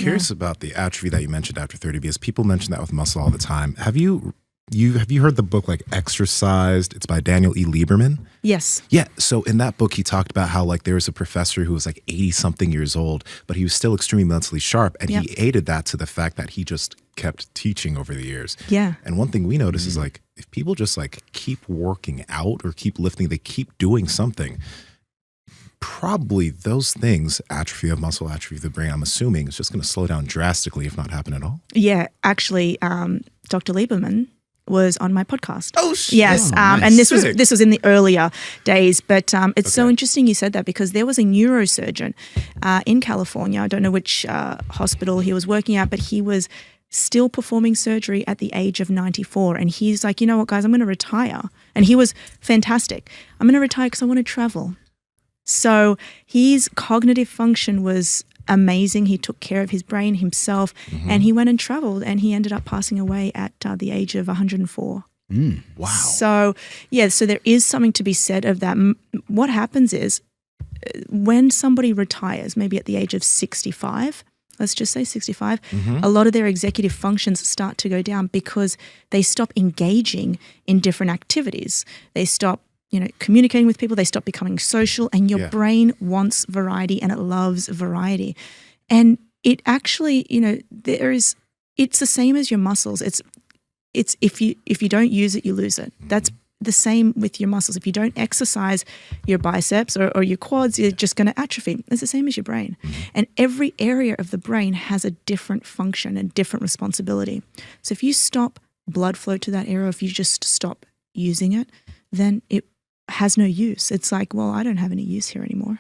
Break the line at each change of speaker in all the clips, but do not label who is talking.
curious about the atrophy that you mentioned after 30, because people mention that with muscle all the time. Have you heard the book like Exercised? It's by Daniel E. Lieberman.
Yes.
Yeah. So in that book, he talked about how like there was a professor who was like 80 something years old, but he was still extremely mentally sharp. And he aided that to the fact that he just kept teaching over the years.
Yeah.
And one thing we notice is like, if people just like keep working out or keep lifting, they keep doing something, probably those things, atrophy of muscle, atrophy of the brain, I'm assuming is just going to slow down drastically, if not happen at all.
Yeah. Actually, Dr. Lieberman was on my podcast.
Oh, shit.
Yes.
Nice.
And this was in the earlier days, but it's so interesting you said that, because there was a neurosurgeon in California. I don't know which hospital he was working at, but he was still performing surgery at the age of 94. And he's like, you know what, guys, I'm going to retire. And he was fantastic. I'm going to retire because I want to travel. So his cognitive function was amazing. He took care of his brain himself, and he went and traveled, and he ended up passing away at the age of 104.
Wow.
So, yeah, so there is something to be said of that. What happens is when somebody retires, maybe at the age of 65, let's just say 65, a lot of their executive functions start to go down because they stop engaging in different activities. They stop communicating with people, they stop becoming social, and your brain wants variety and it loves variety. And it actually, it's the same as your muscles. It's if you don't use it, you lose it. That's the same with your muscles. If you don't exercise your biceps or your quads, you're just going to atrophy. It's the same as your brain. And every area of the brain has a different function and different responsibility. So if you stop blood flow to that area, if you just stop using it, then it has no use. It's like, well, I don't have any use here anymore.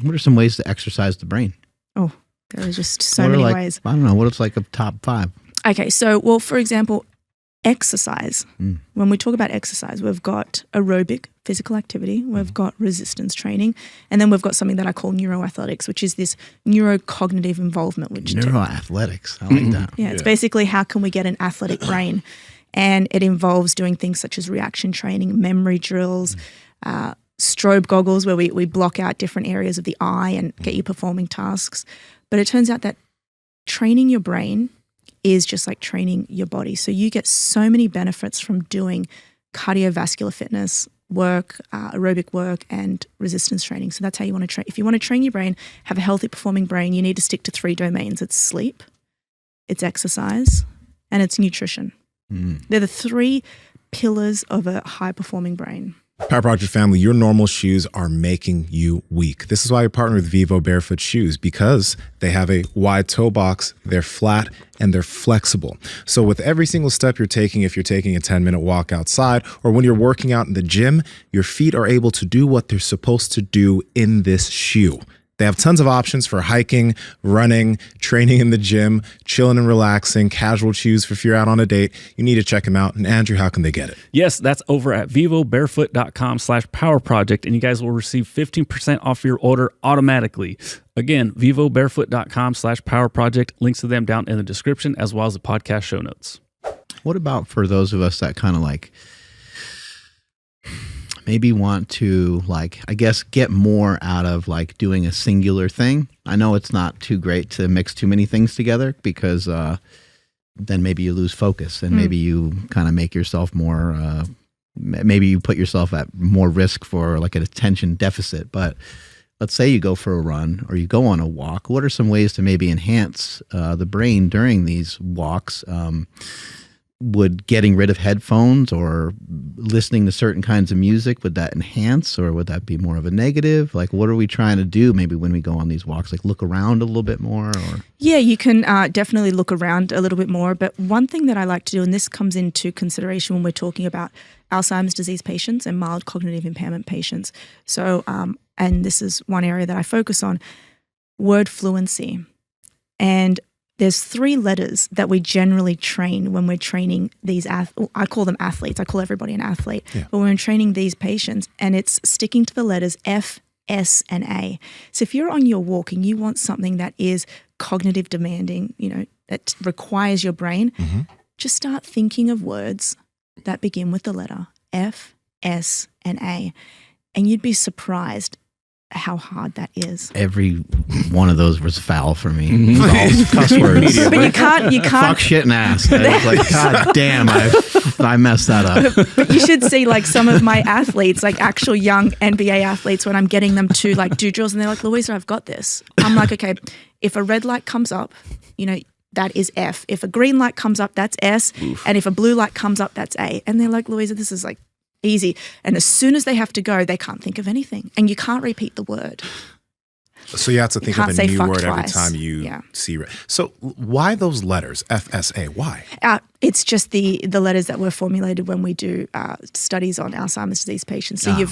What are some ways to exercise the brain?
Oh, there are just so many ways.
I don't know. What it's like a top 5?
Okay, so, well, for example, exercise. When we talk about exercise, we've got aerobic physical activity, we've got resistance training, and then we've got something that I call Neuro Athletics, which is this neurocognitive involvement.
Neuro Athletics. I like that.
Yeah, it's basically how can we get an athletic brain? And it involves doing things such as reaction training, memory drills, strobe goggles where we block out different areas of the eye and get you performing tasks. But it turns out that training your brain is just like training your body. So you get so many benefits from doing cardiovascular fitness work, aerobic work, and resistance training. So that's how you want to train. If you want to train your brain, have a healthy performing brain, you need to stick to 3 domains. It's sleep, it's exercise, and it's nutrition. They're the 3 pillars of a high-performing brain.
Power Project family, your normal shoes are making you weak. This is why you partner with Vivo barefoot shoes, because they have a wide toe box, they're flat, and they're flexible. So with every single step you're taking, if you're taking a 10-minute walk outside, or when you're working out in the gym, your feet are able to do what they're supposed to do in this shoe. They have tons of options for hiking, running, training in the gym, chilling and relaxing, casual shoes for if you're out on a date. You need to check them out. And Andrew, how can they get it?
Yes, that's over at vivobarefoot.com/powerproject, and you guys will receive 15% off your order automatically. Again, vivobarefoot.com/powerproject. Links to them down in the description as well as the podcast show notes.
What about for those of us that kind of like maybe want to, like, I guess, get more out of like doing a singular thing? I know it's not too great to mix too many things together, because then maybe you lose focus and maybe you kind of make yourself more, maybe you put yourself at more risk for like an attention deficit. But let's say you go for a run or you go on a walk. What are some ways to maybe enhance the brain during these walks? Would getting rid of headphones or listening to certain kinds of music, would that enhance, or would that be more of a negative? Like, what are we trying to do maybe when we go on these walks? Like, look around a little bit more? Or
Yeah, you can definitely look around a little bit more. But one thing that I like to do, and this comes into consideration when we're talking about Alzheimer's disease patients and mild cognitive impairment patients. So, and this is one area that I focus on, word fluency. And there's 3 letters that we generally train when we're training these, I call them athletes. I call everybody an athlete. Yeah. But when we're training these patients, and it's sticking to the letters F, S, and A. So if you're on your walk and you want something that is cognitive demanding, that requires your brain, just start thinking of words that begin with the letter F, S, and A. And you'd be surprised how hard that is.
Every one of those was foul for me. It was all cuss words.
But you can't.
Fuck, shit, and ass. I was like, God damn, I messed that up.
But you should see like some of my athletes, like actual young NBA athletes, when I'm getting them to like do drills, and they're like, Louisa, I've got this. I'm like, okay, if a red light comes up, that is F. If a green light comes up, that's S. Oof. And if a blue light comes up, that's A. And they're like, Louisa, this is like easy. And as soon as they have to go, they can't think of anything. And you can't repeat the word.
So you have to think of a new word every
twice.
time you see red. So why those letters, FSA? Why?
It's just the letters that were formulated when we do studies on Alzheimer's disease patients. So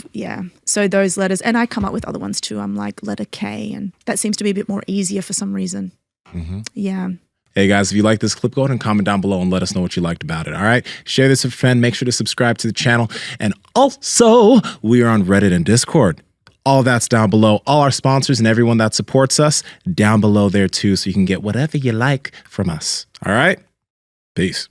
so those letters, and I come up with other ones too. I'm like letter K, and that seems to be a bit more easier for some reason. Mm-hmm. Yeah.
Hey guys, if you like this clip, go ahead and comment down below and let us know what you liked about it. All right. Share this with a friend. Make sure to subscribe to the channel. And also, we are on Reddit and Discord. All that's down below. All our sponsors and everyone that supports us down below there too. So you can get whatever you like from us. All right. Peace.